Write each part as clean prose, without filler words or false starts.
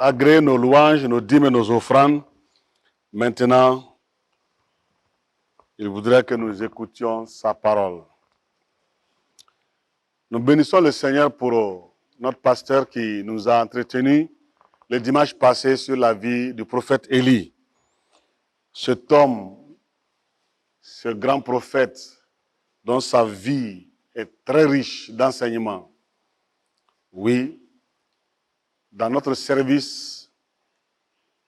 agréé nos louanges, nos dîmes et nos offrandes. Maintenant, il voudrait que nous écoutions sa parole. Nous bénissons le Seigneur pour notre pasteur qui nous a entretenus le dimanche passé sur la vie du prophète Élie. Cet homme, ce grand prophète, dont sa vie est très riche d'enseignements. Oui, dans notre service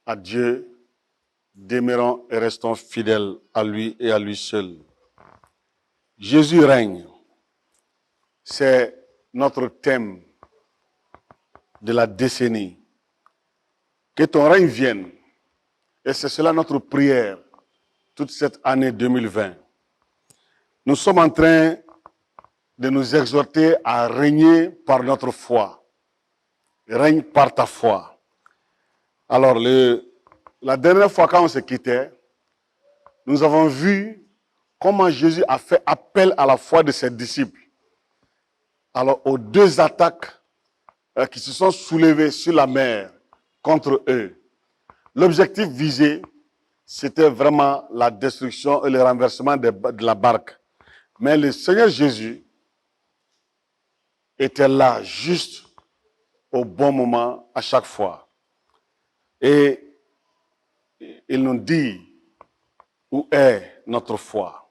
à Dieu, demeurons et restons fidèles à lui et à lui seul. Jésus règne. C'est notre thème de la décennie. Que ton règne vienne. Et c'est cela notre prière toute cette année 2020. Nous sommes en train de nous exhorter à régner par notre foi. Règne par ta foi. Alors, la dernière fois quand on se quittait, nous avons vu comment Jésus a fait appel à la foi de ses disciples. Alors, aux deux attaques qui se sont soulevées sur la mer contre eux, l'objectif visé, c'était vraiment la destruction et le renversement de la barque. Mais le Seigneur Jésus était là juste au bon moment à chaque fois. Et il nous dit où est notre foi.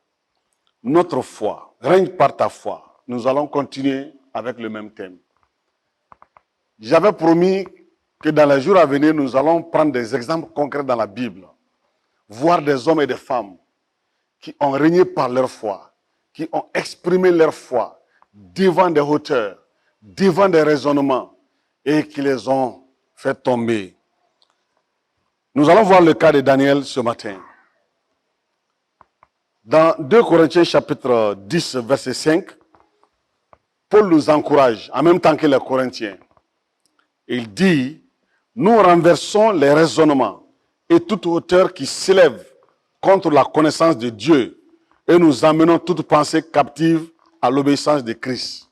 Notre foi, règne par ta foi. Nous allons continuer avec le même thème. J'avais promis que dans les jours à venir, nous allons prendre des exemples concrets dans la Bible. Voir des hommes et des femmes qui ont régné par leur foi, qui ont exprimé leur foi devant des hauteurs, devant des raisonnements et qui les ont fait tomber. Nous allons voir le cas de Daniel ce matin. Dans 2 Corinthiens chapitre 10, verset 5, Paul nous encourage, en même temps que les Corinthiens. Il dit, nous renversons les raisonnements et toute hauteur qui s'élève contre la connaissance de Dieu et nous amenons toute pensée captive à l'obéissance de Christ.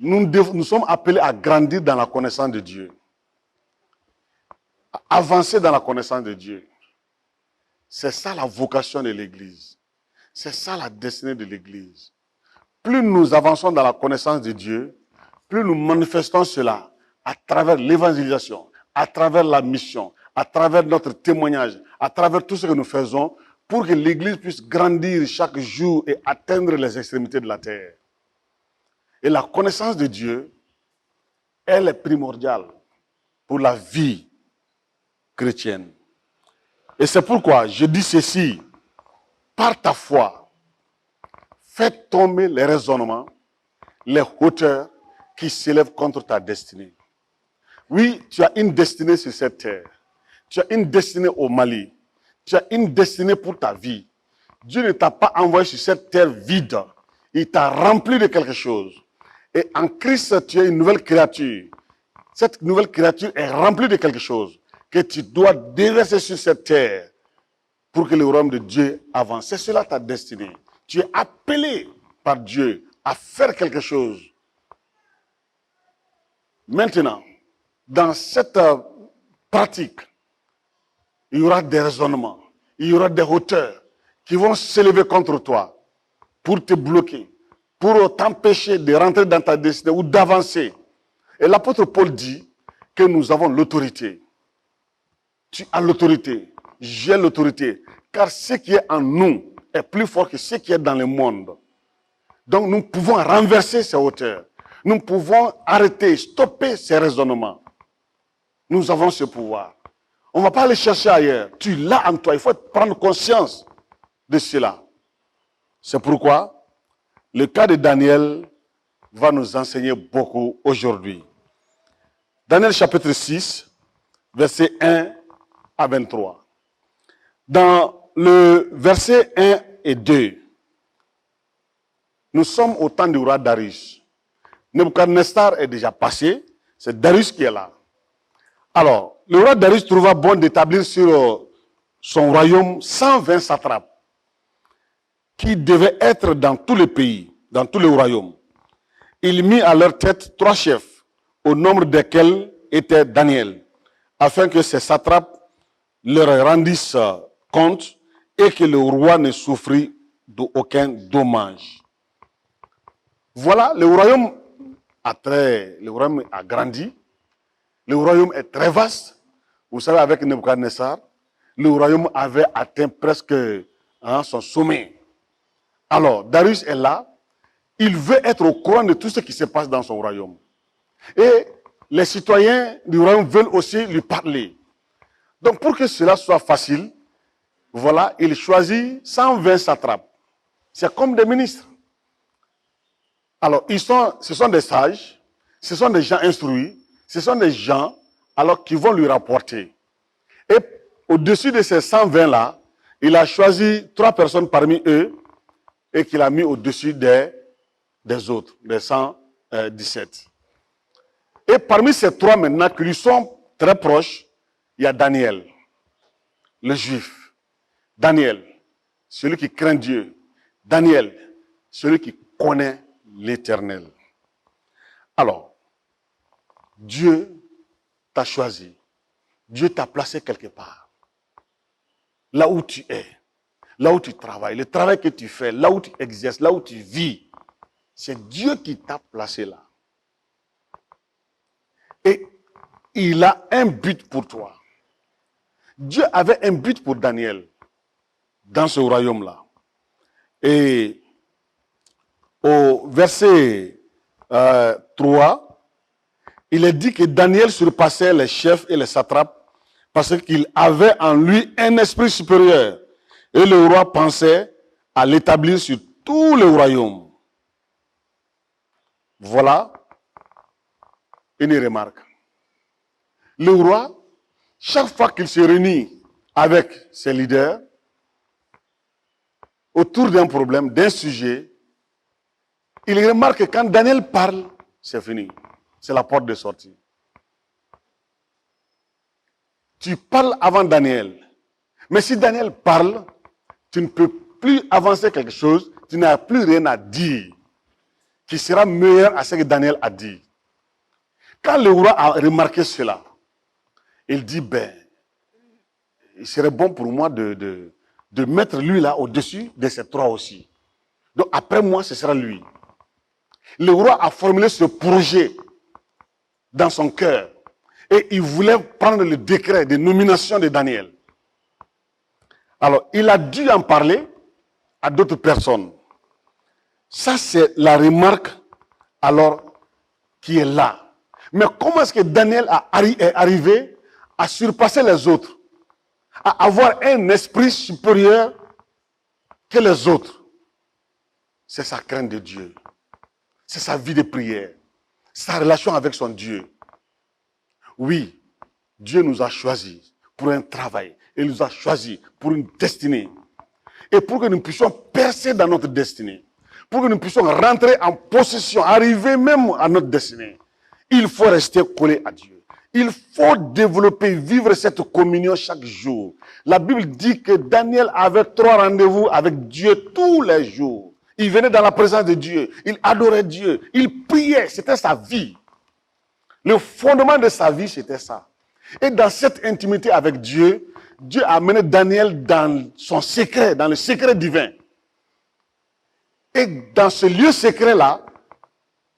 Nous sommes appelés à grandir dans la connaissance de Dieu, à avancer dans la connaissance de Dieu. C'est ça la vocation de l'Église. C'est ça la destinée de l'Église. Plus nous avançons dans la connaissance de Dieu, plus nous manifestons cela à travers l'évangélisation, à travers la mission, à travers notre témoignage, à travers tout ce que nous faisons pour que l'Église puisse grandir chaque jour et atteindre les extrémités de la terre. Et la connaissance de Dieu, elle est primordiale pour la vie chrétienne. Et c'est pourquoi je dis ceci, par ta foi, fais tomber les raisonnements, les hauteurs qui s'élèvent contre ta destinée. Oui, tu as une destinée sur cette terre. Tu as une destinée au Mali. Tu as une destinée pour ta vie. Dieu ne t'a pas envoyé sur cette terre vide. Il t'a rempli de quelque chose. Et en Christ, tu es une nouvelle créature. Cette nouvelle créature est remplie de quelque chose que tu dois déverser sur cette terre pour que le royaume de Dieu avance. C'est cela ta destinée. Tu es appelé par Dieu à faire quelque chose. Maintenant, dans cette pratique, il y aura des raisonnements, il y aura des hauteurs qui vont s'élever contre toi pour te bloquer, pour t'empêcher de rentrer dans ta destinée ou d'avancer. Et l'apôtre Paul dit que nous avons l'autorité. Tu as l'autorité, j'ai l'autorité, car ce qui est en nous est plus fort que ce qui est dans le monde. Donc nous pouvons renverser ces hauteurs. Nous pouvons arrêter, stopper ces raisonnements. Nous avons ce pouvoir. On ne va pas aller chercher ailleurs. Tu l'as en toi. Il faut prendre conscience de cela. C'est pourquoi le cas de Daniel va nous enseigner beaucoup aujourd'hui. Daniel chapitre 6, versets 1 à 23. Dans le verset 1 et 2, nous sommes au temps du roi Darius. Nebuchadnezzar est déjà passé, c'est Darius qui est là. Alors, le roi Darius trouva bon d'établir sur son royaume 120 satrapes qui devaient être dans tous les pays, dans tous les royaumes. Il mit à leur tête 3 chefs au nombre desquels était Daniel, afin que ces satrapes leur rendissent compte et que le roi ne souffrit d'aucun dommage. Voilà, le royaume a grandi, le royaume est très vaste. Vous savez, avec Nebuchadnezzar, le royaume avait atteint presque son sommet. Alors, Darius est là, il veut être au courant de tout ce qui se passe dans son royaume. Et les citoyens du royaume veulent aussi lui parler. Donc, pour que cela soit facile, voilà, il choisit 120 satrapes. C'est comme des ministres. Alors, ce sont des sages, ce sont des gens instruits, ce sont des gens alors qui vont lui rapporter. Et au-dessus de ces 120-là, il a choisi 3 personnes parmi eux et qu'il a mis au-dessus des autres, des 117. Et parmi ces 3 maintenant qui lui sont très proches, il y a Daniel, le juif. Daniel, celui qui craint Dieu. Daniel, celui qui connaît l'Éternel. Alors, Dieu t'a choisi. Dieu t'a placé quelque part. Là où tu es, là où tu travailles, le travail que tu fais, là où tu exerces, là où tu vis, c'est Dieu qui t'a placé là. Et il a un but pour toi. Dieu avait un but pour Daniel dans ce royaume-là. Et au verset 3, il est dit que Daniel surpassait les chefs et les satrapes parce qu'il avait en lui un esprit supérieur. Et le roi pensait à l'établir sur tout le royaume. Voilà une remarque. Le roi, chaque fois qu'il se réunit avec ses leaders, autour d'un problème, d'un sujet, il remarque que quand Daniel parle, c'est fini. C'est la porte de sortie. Tu parles avant Daniel. Mais si Daniel parle, tu ne peux plus avancer quelque chose, tu n'as plus rien à dire qui sera meilleur à ce que Daniel a dit. Quand le roi a remarqué cela, il dit, il serait bon pour moi de mettre lui là au-dessus de ces 3 aussi. Donc après moi, ce sera lui. Le roi a formulé ce projet dans son cœur. Et il voulait prendre le décret de nomination de Daniel. Alors, il a dû en parler à d'autres personnes. Ça, c'est la remarque, alors, qui est là. Mais comment est-ce que Daniel est arrivé à surpasser les autres, à avoir un esprit supérieur que les autres? C'est sa crainte de Dieu. C'est sa vie de prière. Sa relation avec son Dieu. Oui, Dieu nous a choisis pour un travail. Il nous a choisis pour une destinée. Et pour que nous puissions percer dans notre destinée. Pour que nous puissions rentrer en possession, arriver même à notre destinée. Il faut rester collé à Dieu. Il faut développer, vivre cette communion chaque jour. La Bible dit que Daniel avait 3 rendez-vous avec Dieu tous les jours. Il venait dans la présence de Dieu. Il adorait Dieu. Il priait. C'était sa vie. Le fondement de sa vie, c'était ça. Et dans cette intimité avec Dieu, Dieu a amené Daniel dans son secret, dans le secret divin. Et dans ce lieu secret-là,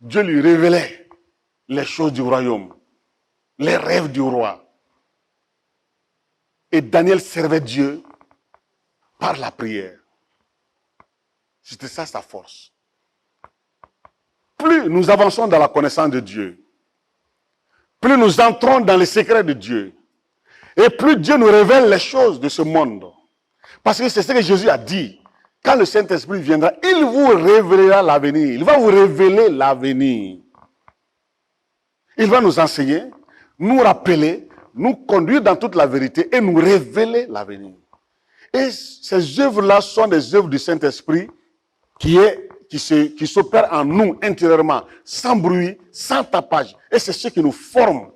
Dieu lui révélait les choses du royaume, les rêves du roi. Et Daniel servait Dieu par la prière. C'était ça sa force. Plus nous avançons dans la connaissance de Dieu, plus nous entrons dans les secrets de Dieu, et plus Dieu nous révèle les choses de ce monde. Parce que c'est ce que Jésus a dit. Quand le Saint-Esprit viendra, il vous révélera l'avenir. Il va vous révéler l'avenir. Il va nous enseigner, nous rappeler, nous conduire dans toute la vérité et nous révéler l'avenir. Et ces œuvres-là sont des œuvres du Saint-Esprit qui s'opèrent en nous intérieurement, sans bruit, sans tapage. Et c'est ce qui nous forme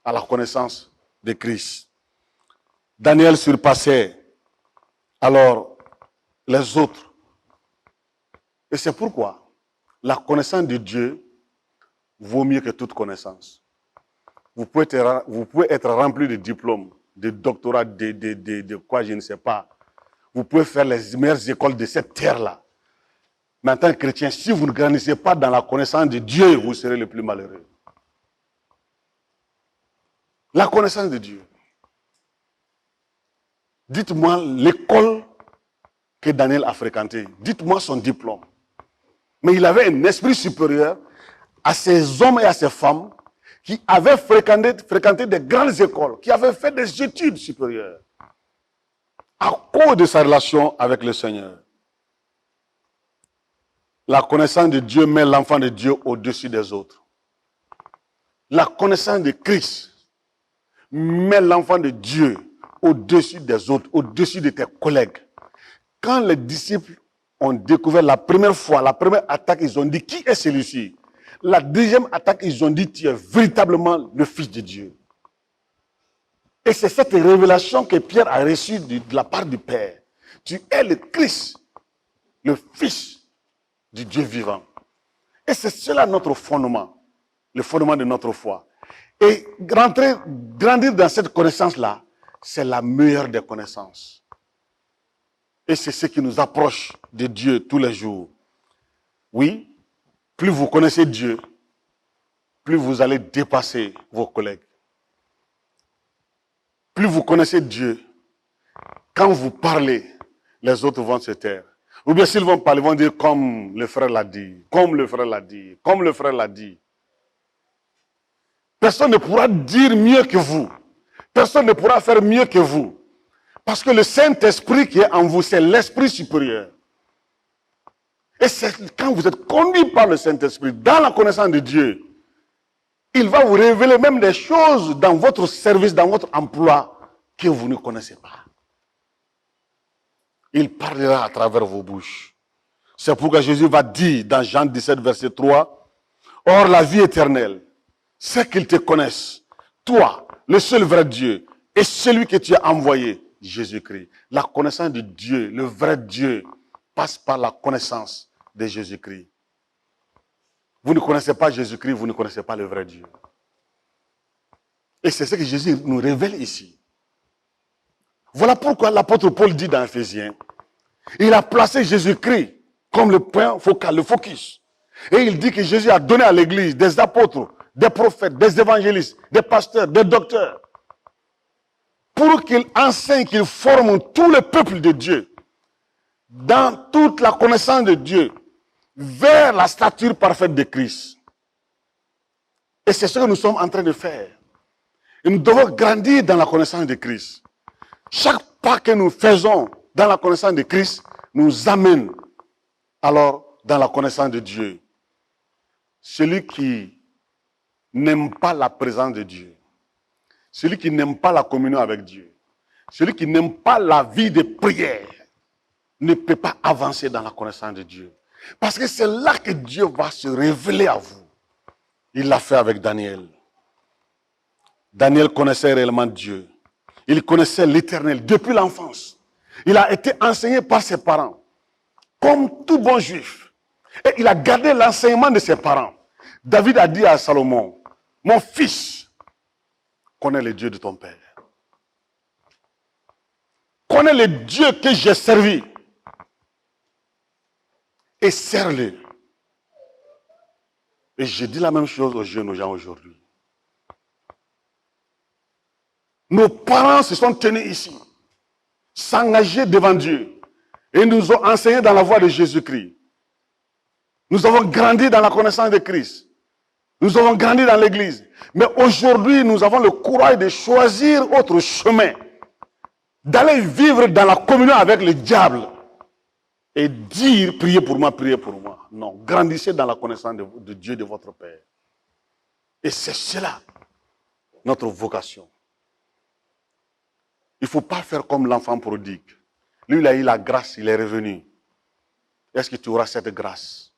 à la connaissance de Christ. Daniel surpassait alors les autres. Et c'est pourquoi la connaissance de Dieu vaut mieux que toute connaissance. Vous pouvez être rempli de diplômes, de doctorats, de quoi, je ne sais pas. Vous pouvez faire les meilleures écoles de cette terre-là. Mais en tant que chrétien, si vous ne grandissez pas dans la connaissance de Dieu, vous serez le plus malheureux. La connaissance de Dieu. Dites-moi l'école que Daniel a fréquentée. Dites-moi son diplôme. Mais il avait un esprit supérieur à ces hommes et à ces femmes qui avaient fréquenté des grandes écoles, qui avaient fait des études supérieures à cause de sa relation avec le Seigneur. La connaissance de Dieu met l'enfant de Dieu au-dessus des autres. La connaissance de Christ met l'enfant de Dieu au-dessus des autres, au-dessus de tes collègues. Quand les disciples ont découvert la première fois, la première attaque, ils ont dit, qui est celui-ci? La deuxième attaque, ils ont dit, tu es véritablement le Fils de Dieu. Et c'est cette révélation que Pierre a reçue de la part du Père. Tu es le Christ, le Fils du Dieu vivant. Et c'est cela notre fondement, le fondement de notre foi. Et grandir dans cette connaissance-là, c'est la meilleure des connaissances. Et c'est ce qui nous approche de Dieu tous les jours. Oui, plus vous connaissez Dieu, plus vous allez dépasser vos collègues. Plus vous connaissez Dieu, quand vous parlez, les autres vont se taire. Ou bien s'ils vont parler, ils vont dire comme le frère l'a dit, comme le frère l'a dit, comme le frère l'a dit. Personne ne pourra dire mieux que vous. Personne ne pourra faire mieux que vous. Parce que le Saint-Esprit qui est en vous, c'est l'Esprit supérieur. Et c'est quand vous êtes conduit par le Saint-Esprit dans la connaissance de Dieu, il va vous révéler même des choses dans votre service, dans votre emploi, que vous ne connaissez pas. Il parlera à travers vos bouches. C'est pourquoi Jésus va dire dans Jean 17, verset 3, « Or la vie éternelle, c'est qu'ils te connaissent, toi, le seul vrai Dieu, et celui que tu as envoyé, Jésus-Christ. » La connaissance de Dieu, le vrai Dieu, passe par la connaissance de Jésus-Christ. Vous ne connaissez pas Jésus-Christ, vous ne connaissez pas le vrai Dieu. Et c'est ce que Jésus nous révèle ici. Voilà pourquoi l'apôtre Paul dit dans Ephésiens, il a placé Jésus-Christ comme le point focal, le focus. Et il dit que Jésus a donné à l'église des apôtres, des prophètes, des évangélistes, des pasteurs, des docteurs, pour qu'ils enseignent, qu'ils forment tout le peuple de Dieu dans toute la connaissance de Dieu, vers la stature parfaite de Christ. Et c'est ce que nous sommes en train de faire. Et nous devons grandir dans la connaissance de Christ. Chaque pas que nous faisons dans la connaissance de Christ nous amène alors dans la connaissance de Dieu. Celui qui n'aime pas la présence de Dieu, celui qui n'aime pas la communion avec Dieu, celui qui n'aime pas la vie de prière, ne peut pas avancer dans la connaissance de Dieu. Parce que c'est là que Dieu va se révéler à vous. Il l'a fait avec Daniel. Daniel connaissait réellement Dieu. Il connaissait l'Éternel depuis l'enfance. Il a été enseigné par ses parents, comme tout bon juif. Et il a gardé l'enseignement de ses parents. David a dit à Salomon, « Mon fils, connais le Dieu de ton père. Connais le Dieu que j'ai servi. Et serre-le. » Et je dis la même chose aux jeunes, aux gens aujourd'hui. Nos parents se sont tenus ici, s'engager devant Dieu, et nous ont enseigné dans la voie de Jésus-Christ. Nous avons grandi dans la connaissance de Christ. Nous avons grandi dans l'église. Mais aujourd'hui, nous avons le courage de choisir autre chemin, d'aller vivre dans la communion avec le diable et dire, priez pour moi, priez pour moi. Non, grandissez dans la connaissance de Dieu, de votre Père. Et c'est cela, notre vocation. Il ne faut pas faire comme l'enfant prodigue. Lui, il a eu la grâce, il est revenu. Est-ce que tu auras cette grâce?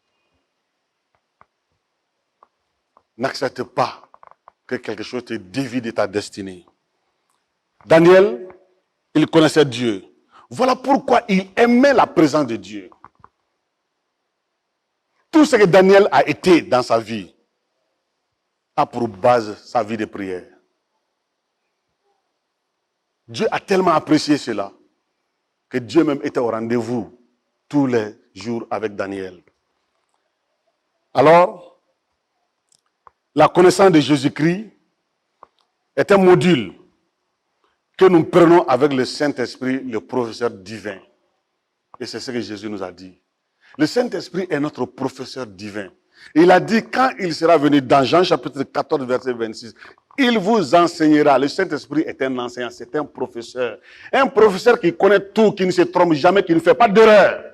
N'accepte pas que quelque chose te dévie de ta destinée. Daniel, il connaissait Dieu. Voilà pourquoi il aimait la présence de Dieu. Tout ce que Daniel a été dans sa vie, a pour base sa vie de prière. Dieu a tellement apprécié cela que Dieu même était au rendez-vous tous les jours avec Daniel. Alors, la connaissance de Jésus-Christ est un module que nous prenons avec le Saint-Esprit, le professeur divin. Et c'est ce que Jésus nous a dit. Le Saint-Esprit est notre professeur divin. Il a dit, quand il sera venu dans Jean chapitre 14, verset 26, il vous enseignera. Le Saint-Esprit est un enseignant, c'est un professeur. Un professeur qui connaît tout, qui ne se trompe jamais, qui ne fait pas d'erreur.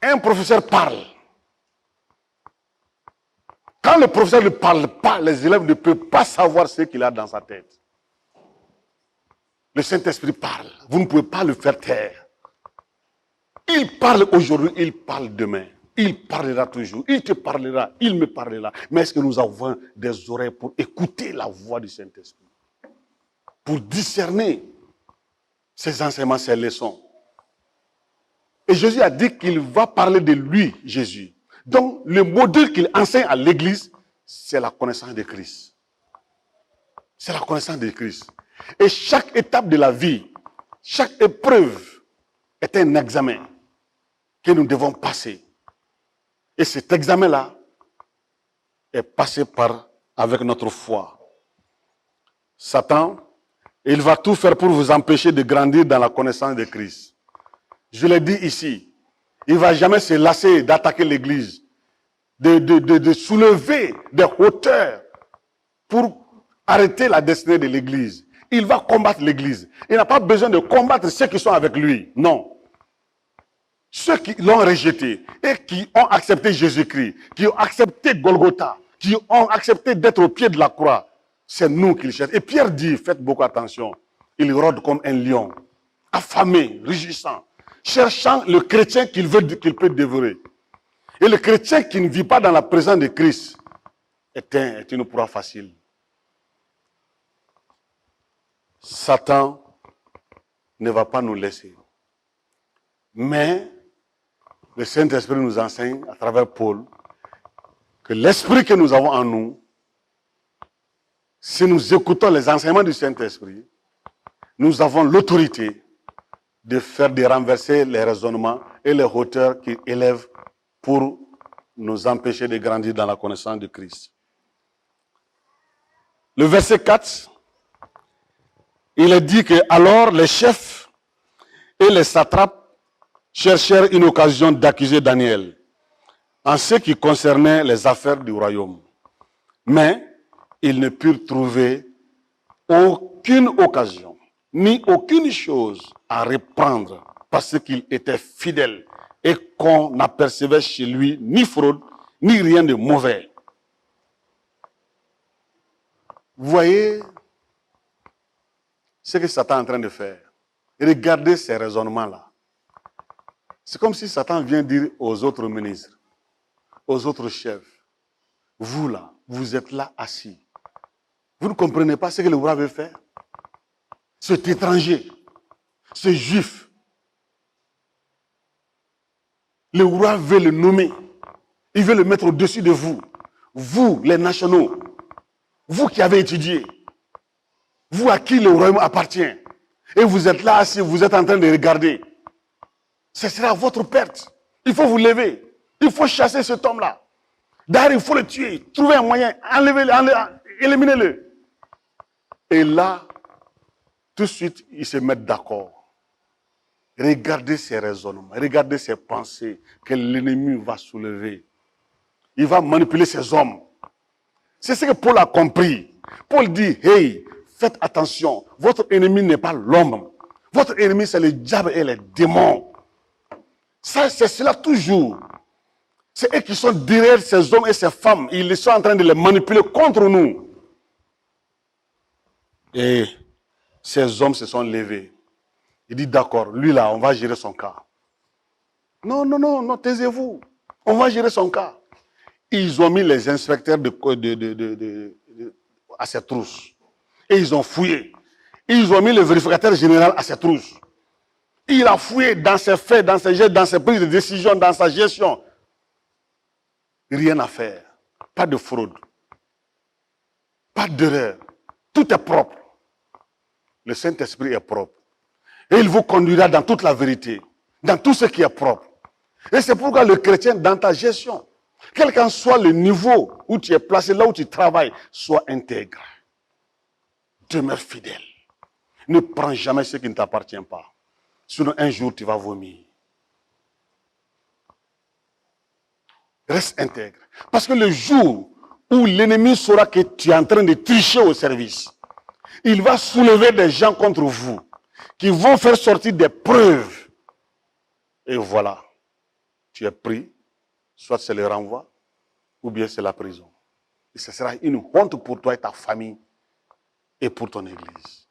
Un professeur parle. Quand le professeur ne parle pas, les élèves ne peuvent pas savoir ce qu'il a dans sa tête. Le Saint-Esprit parle. Vous ne pouvez pas le faire taire. Il parle aujourd'hui, il parle demain. Il parlera toujours. Il te parlera, il me parlera. Mais est-ce que nous avons des oreilles pour écouter la voix du Saint-Esprit? Pour discerner ses enseignements, ses leçons. Et Jésus a dit qu'il va parler de lui, Jésus. Donc, le modèle qu'il enseigne à l'Église, c'est la connaissance de Christ. C'est la connaissance de Christ. Et chaque étape de la vie, chaque épreuve est un examen que nous devons passer. Et cet examen-là est passé avec notre foi. Satan, il va tout faire pour vous empêcher de grandir dans la connaissance de Christ. Je l'ai dit ici, il ne va jamais se lasser d'attaquer l'Église, de soulever des hauteurs pour arrêter la destinée de l'Église. Il va combattre l'Église. Il n'a pas besoin de combattre ceux qui sont avec lui. Non. Ceux qui l'ont rejeté et qui ont accepté Jésus-Christ, qui ont accepté Golgotha, qui ont accepté d'être au pied de la croix, c'est nous qu'il cherche. Et Pierre dit, faites beaucoup attention, il rôde comme un lion, affamé, rugissant, cherchant le chrétien qu'il peut dévorer. Et le chrétien qui ne vit pas dans la présence de Christ est une proie facile. Satan ne va pas nous laisser. Mais le Saint-Esprit nous enseigne à travers Paul que l'esprit que nous avons en nous, si nous écoutons les enseignements du Saint-Esprit, nous avons l'autorité de renverser les raisonnements et les hauteurs qui élèvent pour nous empêcher de grandir dans la connaissance de Christ. Le verset 4, il est dit que alors les chefs et les satrapes cherchèrent une occasion d'accuser Daniel en ce qui concernait les affaires du royaume. Mais ils ne purent trouver aucune occasion, ni aucune chose à reprendre parce qu'il était fidèle et qu'on n'apercevait chez lui ni fraude, ni rien de mauvais. Vous voyez ce que Satan est en train de faire. Regardez ces raisonnements-là. C'est comme si Satan vient dire aux autres ministres, aux autres chefs, vous là, vous êtes là assis. Vous ne comprenez pas ce que le roi veut faire? Cet étranger, ce juif, le roi veut le nommer. Il veut le mettre au-dessus de vous. Vous, les nationaux, vous qui avez étudié, vous à qui le royaume appartient, et vous êtes là assis, vous êtes en train de regarder. Ce sera votre perte. Il faut vous lever. Il faut chasser cet homme-là. D'ailleurs, il faut le tuer. Trouver un moyen. Éliminez-le. Et là, tout de suite, ils se mettent d'accord. Regardez ces raisonnements. Regardez ces pensées que l'ennemi va soulever. Il va manipuler ces hommes. C'est ce que Paul a compris. Paul dit, hey, faites attention. Votre ennemi n'est pas l'homme. Votre ennemi, c'est le diable et les démons. Ça, c'est cela toujours. C'est eux qui sont derrière ces hommes et ces femmes. Ils sont en train de les manipuler contre nous. Et ces hommes se sont levés. Il dit, d'accord, lui là, on va gérer son cas. Non, taisez-vous. On va gérer son cas. Ils ont mis les inspecteurs à ses trousses. Et ils ont fouillé. Ils ont mis le vérificateur général à ses trousses. Il a fouillé dans ses faits, dans ses gestes, dans ses prises de décision, dans sa gestion. rien à faire. Pas de fraude. Pas d'erreur. Tout est propre. Le Saint-Esprit est propre. Et il vous conduira dans toute la vérité, dans tout ce qui est propre. Et c'est pourquoi le chrétien, dans ta gestion, quel qu'en soit le niveau où tu es placé, là où tu travailles, sois intègre. Demeure fidèle. Ne prends jamais ce qui ne t'appartient pas. Sinon, un jour, tu vas vomir. Reste intègre. Parce que le jour où l'ennemi saura que tu es en train de tricher au service, il va soulever des gens contre vous qui vont faire sortir des preuves. Et voilà, tu es pris, soit c'est le renvoi, ou bien c'est la prison. Et ce sera une honte pour toi et ta famille et pour ton église.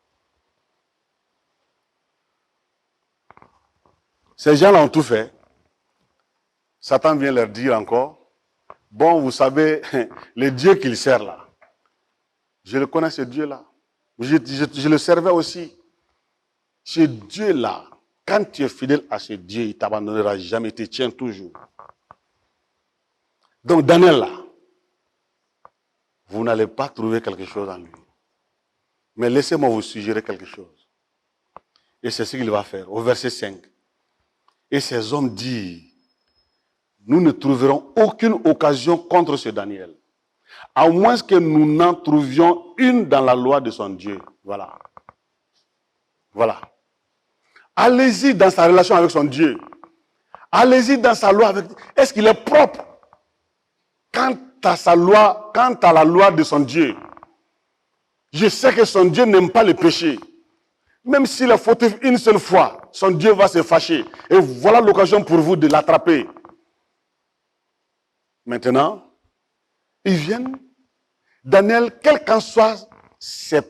Ces gens-là ont tout fait. Satan vient leur dire encore, bon, vous savez, le Dieu qu'il sert là, je le connais ce Dieu-là. Je le servais aussi. Ce Dieu-là, quand tu es fidèle à ce Dieu, il ne t'abandonnera jamais, il te tient toujours. Donc Daniel là, vous n'allez pas trouver quelque chose en lui. Mais laissez-moi vous suggérer quelque chose. Et c'est ce qu'il va faire, au verset 5. Et ces hommes disent, nous ne trouverons aucune occasion contre ce Daniel, à moins que nous n'en trouvions une dans la loi de son Dieu. Voilà. Voilà. Allez-y dans sa relation avec son Dieu. Allez-y dans sa loi avec... Est-ce qu'il est propre? Quant à sa loi, quant à la loi de son Dieu, je sais que son Dieu n'aime pas le péché. Même s'il est fautif une seule fois, son Dieu va se fâcher. Et voilà l'occasion pour vous de l'attraper. Maintenant, ils viennent. Daniel, quelles qu'en soient ses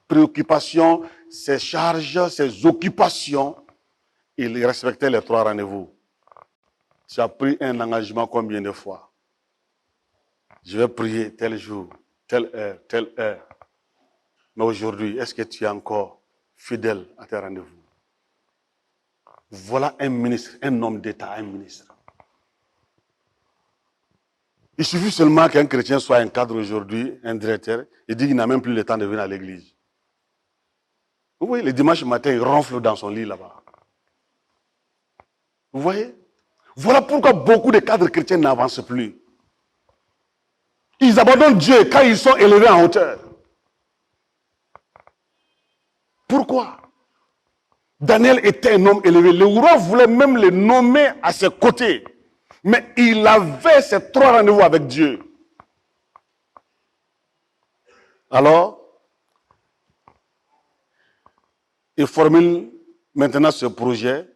préoccupations, ses charges, ses occupations, il respectait les 3 rendez-vous. Tu as pris un engagement combien de fois? Je vais prier tel jour, telle heure, telle heure. Mais aujourd'hui, est-ce que tu es encore fidèle à tes rendez-vous? Voilà un ministre, un homme d'État, un ministre. Il suffit seulement qu'un chrétien soit un cadre aujourd'hui, un directeur, et dit qu'il n'a même plus le temps de venir à l'église. Vous voyez, le dimanche matin, il ronfle dans son lit là-bas. Vous voyez? Voilà pourquoi beaucoup de cadres chrétiens n'avancent plus. Ils abandonnent Dieu quand ils sont élevés en hauteur. Pourquoi? Daniel était un homme élevé. Le roi voulait même le nommer à ses côtés. Mais il avait ces 3 rendez-vous avec Dieu. Alors, il formule maintenant ce projet.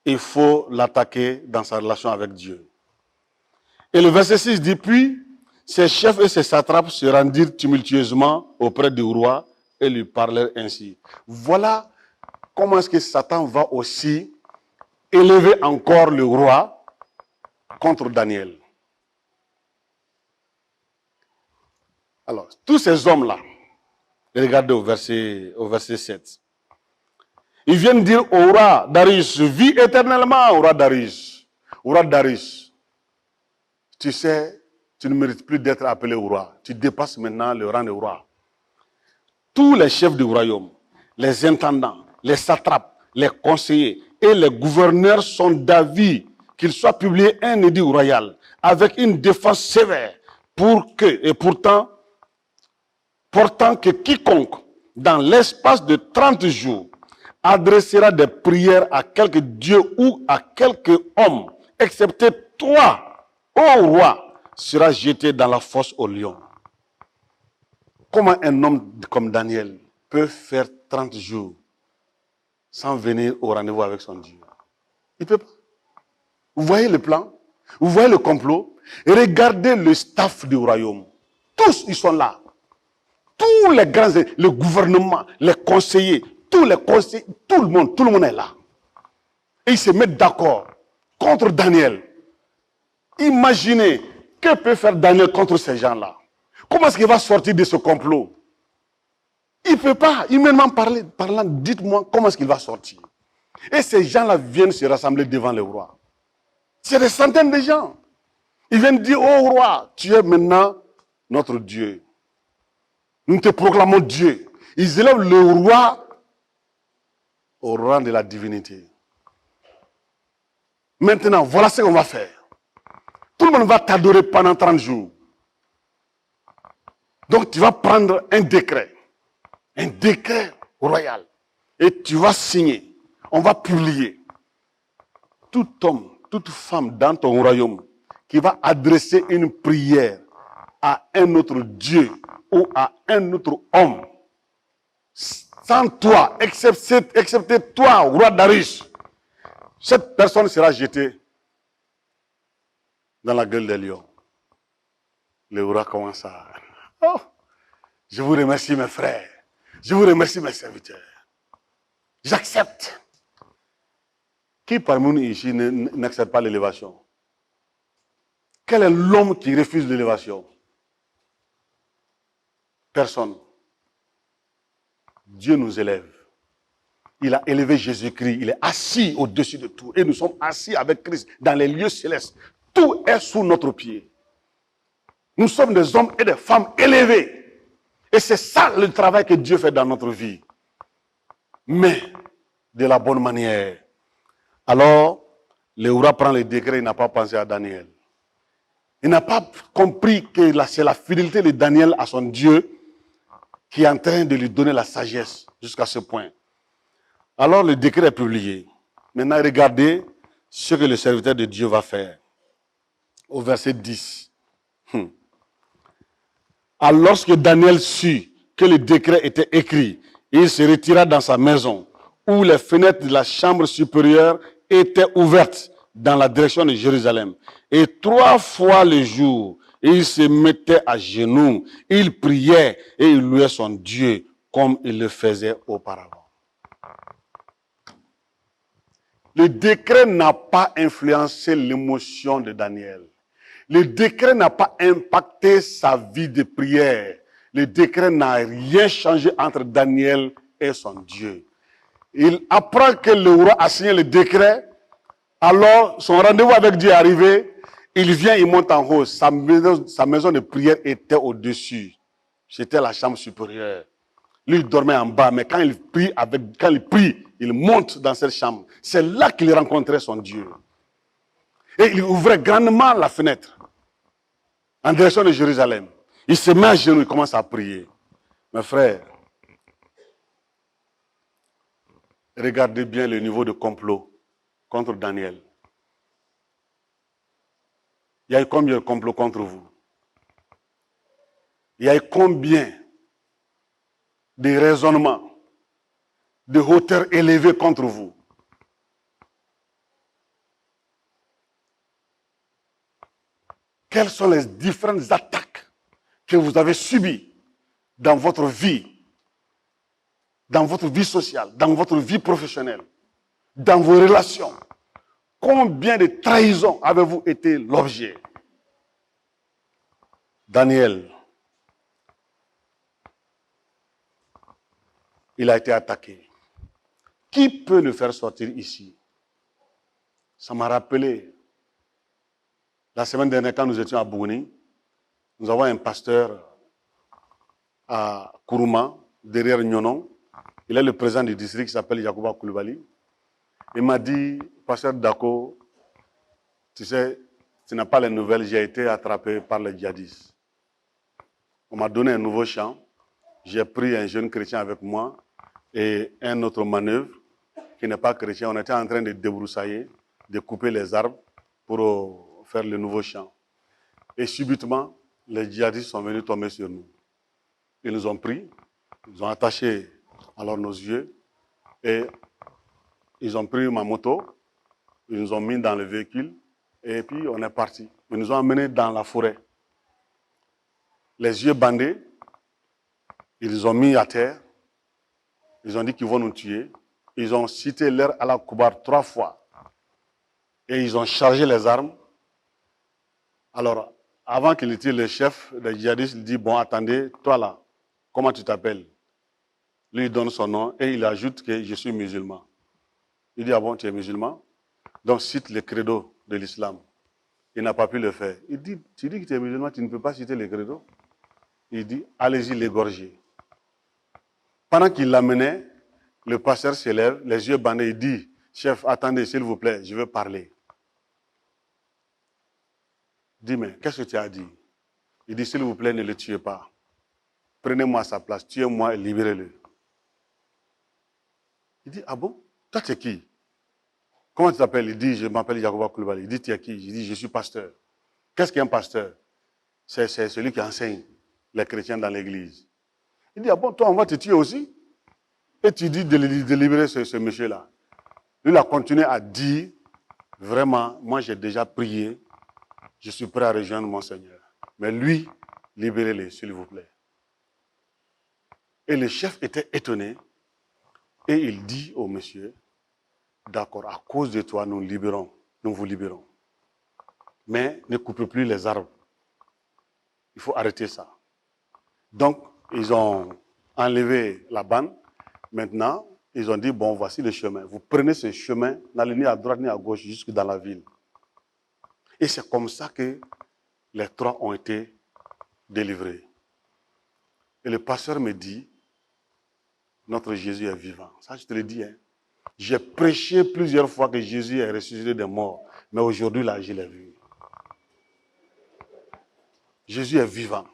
Il faut l'attaquer dans sa relation avec Dieu. Et le verset 6 dit, puis ses chefs et ses satrapes se rendirent tumultueusement auprès du roi et lui parlèrent ainsi. Voilà comment est-ce que Satan va aussi élever encore le roi contre Daniel. Alors, tous ces hommes-là, regardez au verset 7. Ils viennent dire au roi Darius, vis éternellement au roi Darius. Au roi Darius, tu sais, tu ne mérites plus d'être appelé au roi. Tu dépasses maintenant le rang de roi. Tous les chefs du royaume, les intendants, les satrapes, les conseillers et les gouverneurs sont d'avis qu'il soit publié un édit royal avec une défense sévère pour que, et pourtant, portant que quiconque, dans l'espace de 30 jours, adressera des prières à quelque dieu ou à quelque homme, excepté toi, ô roi, sera jeté dans la fosse au lion. Comment un homme comme Daniel peut faire 30 jours sans venir au rendez-vous avec son Dieu? Il ne peut pas. Vous voyez le plan? Vous voyez le complot? Et regardez le staff du royaume. Tous, ils sont là. Tous les grands, le gouvernement, les conseillers, tous les conseillers, tout le monde est là. Et ils se mettent d'accord contre Daniel. Imaginez, que peut faire Daniel contre ces gens-là? Comment est-ce qu'il va sortir de ce complot? Il ne peut pas, humainement parlant, dites-moi comment est-ce qu'il va sortir. Et ces gens-là viennent se rassembler devant le roi. C'est des centaines de gens. Ils viennent dire au roi, tu es maintenant notre Dieu. Nous te proclamons Dieu. Ils élèvent le roi au rang de la divinité. Maintenant, voilà ce qu'on va faire. Tout le monde va t'adorer pendant 30 jours. Donc, tu vas prendre un décret royal, et tu vas signer. On va publier. Tout homme, toute femme dans ton royaume qui va adresser une prière à un autre Dieu ou à un autre homme, sans toi, excepté toi, roi Darius, cette personne sera jetée dans la gueule des lions. Le roi commence à... Oh, je vous remercie mes frères. Je vous remercie mes serviteurs. J'accepte. Qui parmi nous ici n'accepte pas l'élévation? Quel est l'homme qui refuse l'élévation? Personne. Dieu nous élève. Il a élevé Jésus-Christ. Il est assis au-dessus de tout. Et nous sommes assis avec Christ dans les lieux célestes. Tout est sous notre pied. Nous sommes des hommes et des femmes élevés. Et c'est ça le travail que Dieu fait dans notre vie. Mais de la bonne manière. Alors, le roi prend le décret, il n'a pas pensé à Daniel. Il n'a pas compris que c'est la fidélité de Daniel à son Dieu qui est en train de lui donner la sagesse jusqu'à ce point. Alors le décret est publié. Maintenant, regardez ce que le serviteur de Dieu va faire. Au verset 10. Alors lorsque Daniel sut que le décret était écrit, il se retira dans sa maison, où les fenêtres de la chambre supérieure étaient ouvertes dans la direction de Jérusalem. Et 3 fois le jour, il se mettait à genoux, il priait et il louait son Dieu comme il le faisait auparavant. Le décret n'a pas influencé l'émotion de Daniel. Le décret n'a pas impacté sa vie de prière. Le décret n'a rien changé entre Daniel et son Dieu. Il apprend que le roi a signé le décret. Alors, son rendez-vous avec Dieu est arrivé. Il vient, il monte en haut. Sa maison de prière était au-dessus. C'était la chambre supérieure. Lui, il dormait en bas, mais quand il prie, il monte dans cette chambre. C'est là qu'il rencontrait son Dieu. Et il ouvrait grandement la fenêtre en direction de Jérusalem. Il se met à genoux, il commence à prier. Mes frères, regardez bien le niveau de complot contre Daniel. Il y a eu combien de complots contre vous? Il y a eu combien de raisonnements, de hauteurs élevées contre vous? Quelles sont les différentes attaques que vous avez subies dans votre vie sociale, dans votre vie professionnelle, dans vos relations? Combien de trahisons avez-vous été l'objet? Daniel, il a été attaqué. Qui peut le faire sortir ici? Ça m'a rappelé la semaine dernière quand nous étions à Bouni. Nous avons un pasteur à Kourouma, derrière Nyonon. Il est le président du district qui s'appelle Yacouba Koulibaly. Il m'a dit, pasteur Dako, tu sais, tu n'as pas les nouvelles, j'ai été attrapé par les djihadistes. On m'a donné un nouveau champ. J'ai pris un jeune chrétien avec moi et un autre manœuvre qui n'est pas chrétien. On était en train de débroussailler, de couper les arbres pour faire le nouveau champ. Et subitement, les djihadistes sont venus tomber sur nous. Ils nous ont pris, ils ont attaché alors nos yeux et ils ont pris ma moto, ils nous ont mis dans le véhicule et puis on est parti. Ils nous ont emmenés dans la forêt. Les yeux bandés, ils nous ont mis à terre. Ils ont dit qu'ils vont nous tuer. Ils ont cité l'air à la Koubar 3 fois. Et ils ont chargé les armes. Alors, avant qu'il tire le chef des djihadistes, il dit, bon, attendez, toi là, comment tu t'appelles? Lui, il donne son nom et il ajoute que je suis musulman. Il dit, ah bon, tu es musulman? Donc cite le credo de l'islam. Il n'a pas pu le faire. Il dit, tu dis que tu es musulman, tu ne peux pas citer le credo. Il dit, allez-y l'égorger. Pendant qu'il l'amenait, le pasteur se lève, les yeux bandés, il dit, chef, attendez, s'il vous plaît, je veux parler. Il dit, mais qu'est-ce que tu as dit? Il dit, s'il vous plaît, ne le tuez pas. Prenez-moi à sa place, tuez-moi et libérez-le. Il dit, ah bon? Toi, tu es qui? Comment tu t'appelles? Il dit, je m'appelle Yacoba Koulibaly. Il dit, tu es qui? Il dit, je suis pasteur. Qu'est-ce qu'un pasteur? C'est celui qui enseigne les chrétiens dans l'église. Il dit, ah bon, toi, on va te tuer aussi? Et tu dis de libérer ce monsieur-là. Lui, il a continué à dire, vraiment, moi, j'ai déjà prié, je suis prêt à rejoindre mon Seigneur. Mais lui, libérez-le, s'il vous plaît. Et le chef était étonné. Et il dit au monsieur, d'accord, à cause de toi, nous vous libérons. Mais ne coupez plus les arbres. Il faut arrêter ça. Donc, ils ont enlevé la bande. Maintenant, ils ont dit, bon, voici le chemin. Vous prenez ce chemin, n'allez ni à droite ni à gauche, jusque dans la ville. Et c'est comme ça que les 3 ont été délivrés. Et le pasteur me dit, notre Jésus est vivant. Ça, je te le dis. Hein. J'ai prêché plusieurs fois que Jésus est ressuscité des morts. Mais aujourd'hui, là, je l'ai vu. Jésus est vivant.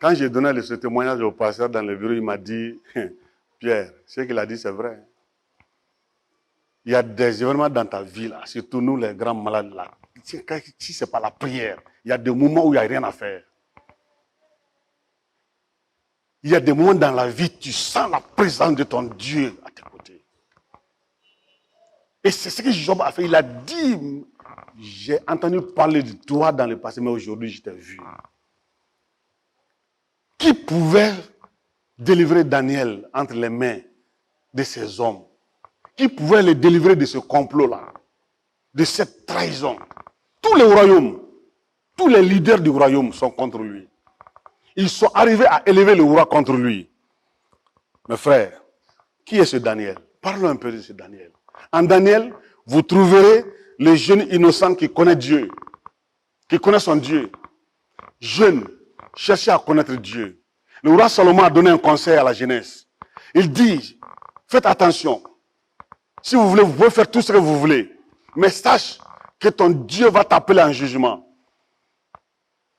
Quand j'ai donné ce témoignage au pasteur dans le bureau, il m'a dit, Pierre, ce qu'il a dit, c'est vrai. Il y a des événements dans ta vie, là, surtout nous, les grands malades, là. Si ce n'est pas la prière, il y a des moments où il n'y a rien à faire. Il y a des moments dans la vie, tu sens la présence de ton Dieu à tes côtés. Et c'est ce que Job a fait. Il a dit, j'ai entendu parler de toi dans le passé, mais aujourd'hui, je t'ai vu. Qui pouvait délivrer Daniel entre les mains de ces hommes? Qui pouvait le délivrer de ce complot-là? De cette trahison? Tous les royaumes, tous les leaders du royaume sont contre lui. Ils sont arrivés à élever le roi contre lui. Mes frères, qui est ce Daniel? Parlons un peu de ce Daniel. En Daniel, vous trouverez le jeune innocent qui connaît Dieu, qui connaît son Dieu. Jeune, cherchez à connaître Dieu. Le roi Salomon a donné un conseil à la jeunesse. Il dit, faites attention. Si vous voulez, vous pouvez faire tout ce que vous voulez. Mais sache que ton Dieu va t'appeler en jugement.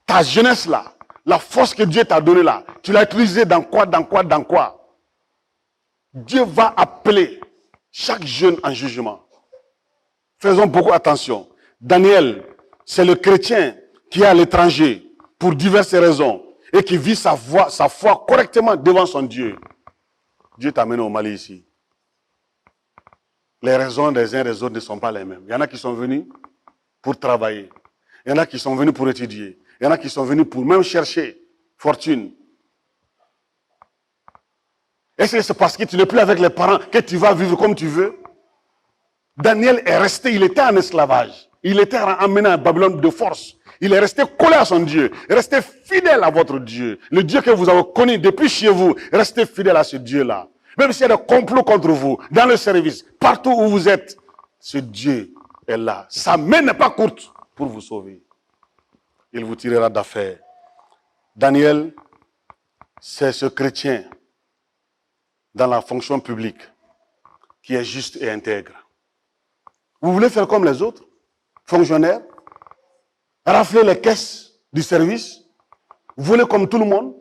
Ta jeunesse là, la force que Dieu t'a donnée là, tu l'as utilisée dans quoi? Dieu va appeler chaque jeune en jugement. Faisons beaucoup attention. Daniel, c'est le chrétien qui est à l'étranger pour diverses raisons et qui vit sa foi correctement devant son Dieu. Dieu t'a amené au Mali ici. Les raisons des uns et des autres ne sont pas les mêmes. Il y en a qui sont venus pour travailler. Il y en a qui sont venus pour étudier. Il y en a qui sont venus pour même chercher fortune. Est-ce que c'est parce que tu n'es plus avec les parents que tu vas vivre comme tu veux? Daniel est resté, il était en esclavage. Il était emmené à Babylone de force. Il est resté collé à son Dieu. Restez fidèle à votre Dieu. Le Dieu que vous avez connu depuis chez vous. Restez fidèle à ce Dieu-là. Même s'il y a des complots contre vous, dans le service, partout où vous êtes, ce Dieu est là. Sa main n'est pas courte pour vous sauver. Il vous tirera d'affaire. Daniel, c'est ce chrétien dans la fonction publique qui est juste et intègre. Vous voulez faire comme les autres, fonctionnaires, rafler les caisses du service, voler comme tout le monde,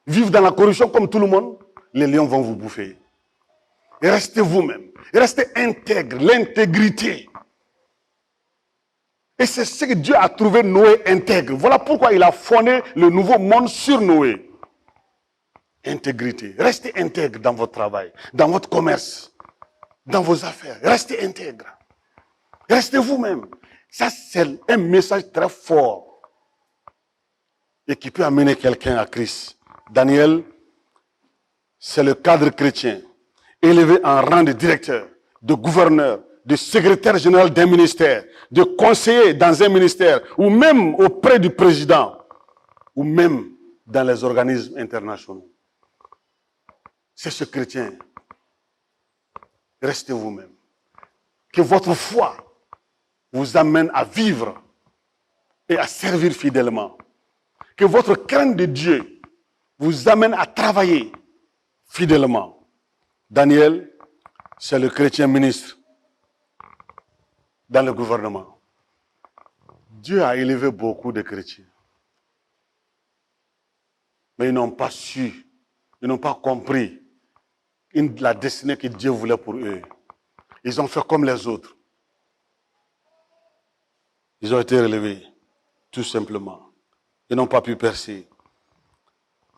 vivre dans la corruption comme tout le monde, les lions vont vous bouffer. Et restez vous-même. Restez intègre, l'intégrité. Et c'est ce que Dieu a trouvé Noé intègre. Voilà pourquoi il a fondé le nouveau monde sur Noé. Intégrité. Restez intègre dans votre travail, dans votre commerce, dans vos affaires. Restez intègre. Restez vous-même. Ça, c'est un message très fort et qui peut amener quelqu'un à Christ. Daniel, c'est le cadre chrétien, élevé en rang de directeur, de gouverneur, de secrétaire général d'un ministère, de conseiller dans un ministère, ou même auprès du président, ou même dans les organismes internationaux. c'est ce chrétien. Restez vous-même. Que votre foi vous amène à vivre et à servir fidèlement. Que votre crainte de Dieu vous amène à travailler fidèlement. Daniel, c'est le chrétien ministre dans le gouvernement. Dieu a élevé beaucoup de chrétiens. Mais ils n'ont pas su, ils n'ont pas compris la destinée que Dieu voulait pour eux. Ils ont fait comme les autres. Ils ont été relevés, tout simplement. Ils n'ont pas pu percer.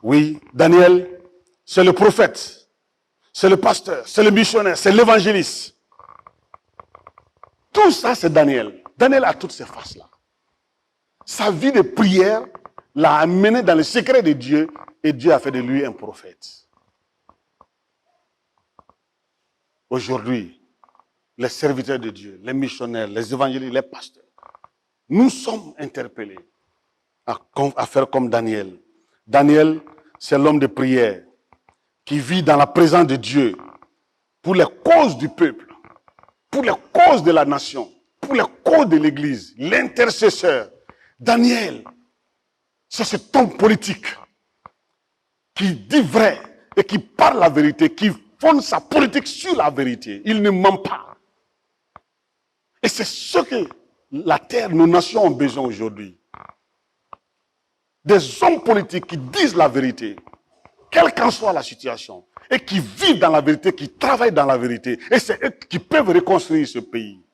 Oui, Daniel, c'est le prophète, c'est le pasteur, c'est le missionnaire, c'est l'évangéliste. Tout ça, c'est Daniel. Daniel a toutes ces faces-là. Sa vie de prière l'a amené dans le secret de Dieu et Dieu a fait de lui un prophète. Aujourd'hui, les serviteurs de Dieu, les missionnaires, les évangélistes, les pasteurs, nous sommes interpellés à faire comme Daniel. Daniel, c'est l'homme de prière qui vit dans la présence de Dieu pour les causes du peuple, pour les causes de la nation, pour les causes de l'Église, l'intercesseur. Daniel, c'est cet homme politique qui dit vrai et qui parle la vérité, qui fonde sa politique sur la vérité. Il ne ment pas. Et c'est ce que la terre, nos nations ont besoin aujourd'hui. Des hommes politiques qui disent la vérité, quelle qu'en soit la situation, et qui vivent dans la vérité, qui travaillent dans la vérité. Et c'est eux qui peuvent reconstruire ce pays.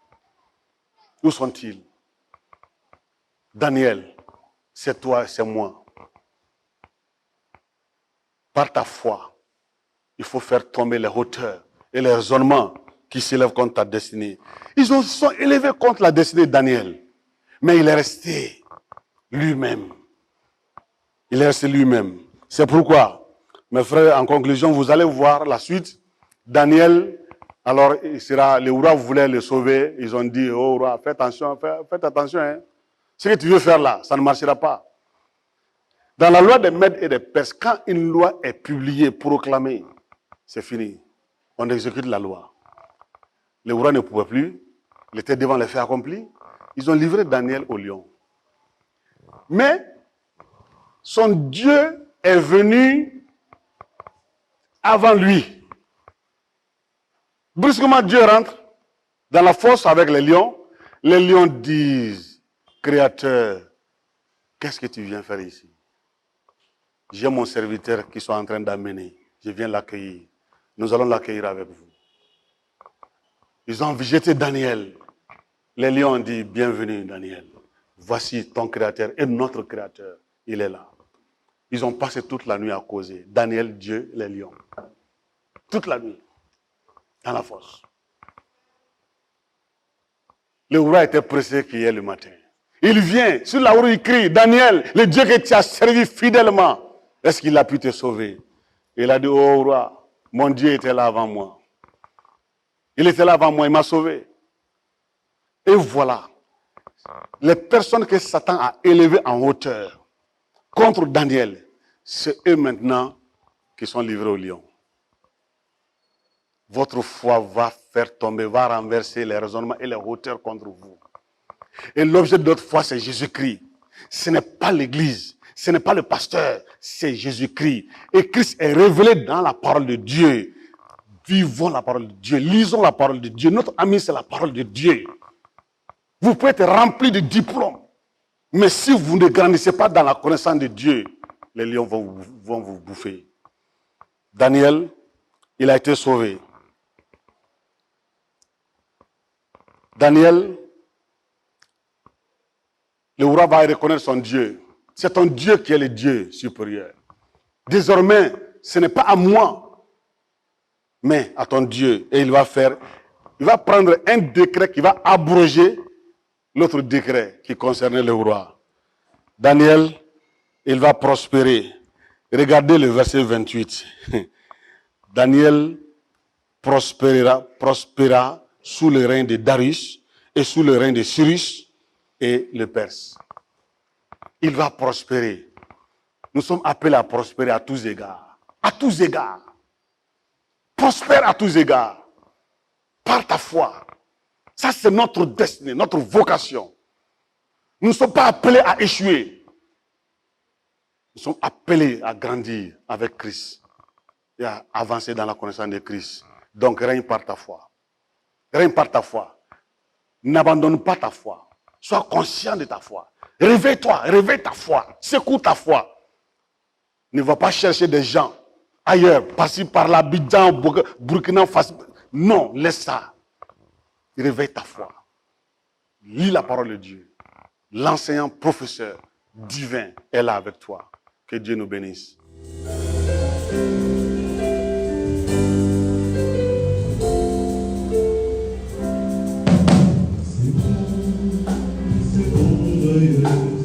Où sont-ils? Daniel, c'est toi et c'est moi. Par ta foi, il faut faire tomber les hauteurs et les raisonnements qui s'élèvent contre ta destinée. Ils se sont élevés contre la destinée de Daniel. Mais il est resté lui-même. Il est resté lui-même. C'est pourquoi, mes frères, en conclusion, vous allez voir la suite. Daniel, alors, le roi voulait le sauver. Ils ont dit, oh roi, faites attention, faites attention. Hein. Ce que tu veux faire là, ça ne marchera pas. Dans la loi des Mèdes et des Perses, quand une loi est publiée, proclamée, c'est fini. On exécute la loi. Le roi ne pouvait plus. Il était devant les faits accomplis. Ils ont livré Daniel au lion. Mais son Dieu est venu avant lui. Brusquement, Dieu rentre dans la fosse avec les lions. Les lions disent, Créateur, qu'est-ce que tu viens faire ici? J'ai mon serviteur qui sont en train d'amener. Je viens l'accueillir. Nous allons l'accueillir avec vous. Ils ont jeté Daniel. Les lions ont dit, bienvenue Daniel. Voici ton créateur et notre créateur. Il est là. Ils ont passé toute la nuit à causer. Daniel, Dieu, les lions. Toute la nuit. Dans la fosse. Le roi était pressé qu'il y ait le matin. Il vient, sur la roue, il crie, Daniel, le Dieu que tu as servi fidèlement, est-ce qu'il a pu te sauver? Il a dit, oh roi, mon Dieu était là avant moi. Il était là avant moi, il m'a sauvé. Et voilà, les personnes que Satan a élevées en hauteur contre Daniel, c'est eux maintenant qui sont livrés au lion. Votre foi va faire tomber, va renverser les raisonnements et les hauteurs contre vous. Et l'objet de notre foi, c'est Jésus-Christ. Ce n'est pas l'Église, ce n'est pas le pasteur, c'est Jésus-Christ. Et Christ est révélé dans la parole de Dieu. Vivons la parole de Dieu, lisons la parole de Dieu. Notre ami, c'est la parole de Dieu. Vous pouvez être rempli de diplômes, mais si vous ne grandissez pas dans la connaissance de Dieu, les lions vont vous bouffer. Daniel, il a été sauvé. Daniel, le roi va reconnaître son Dieu. C'est ton Dieu qui est le Dieu supérieur. Désormais, ce n'est pas à moi, mais à ton Dieu. Et il va prendre un décret qui va abroger l'autre décret qui concernait le roi. Daniel, il va prospérer. Regardez le verset 28. Daniel prospéra sous le règne de Darius et sous le règne de Cyrus et le Perse. Il va prospérer. Nous sommes appelés à prospérer à tous égards. À tous égards. prospère à tous égards. Par ta foi. Ça, c'est notre destinée, notre vocation. Nous ne sommes pas appelés à échouer. Nous sommes appelés à grandir avec Christ et à avancer dans la connaissance de Christ. Donc, règne par ta foi. Règne par ta foi. N'abandonne pas ta foi. Sois conscient de ta foi. Réveille-toi, réveille ta foi. Secoue ta foi. Ne va pas chercher des gens ailleurs, par-ci, par-là, Abidjan, Burkina Faso. Non, laisse ça. Réveille ta foi. Lis la parole de Dieu. L'enseignant, professeur divin est là avec toi. Que Dieu nous bénisse. C'est bon,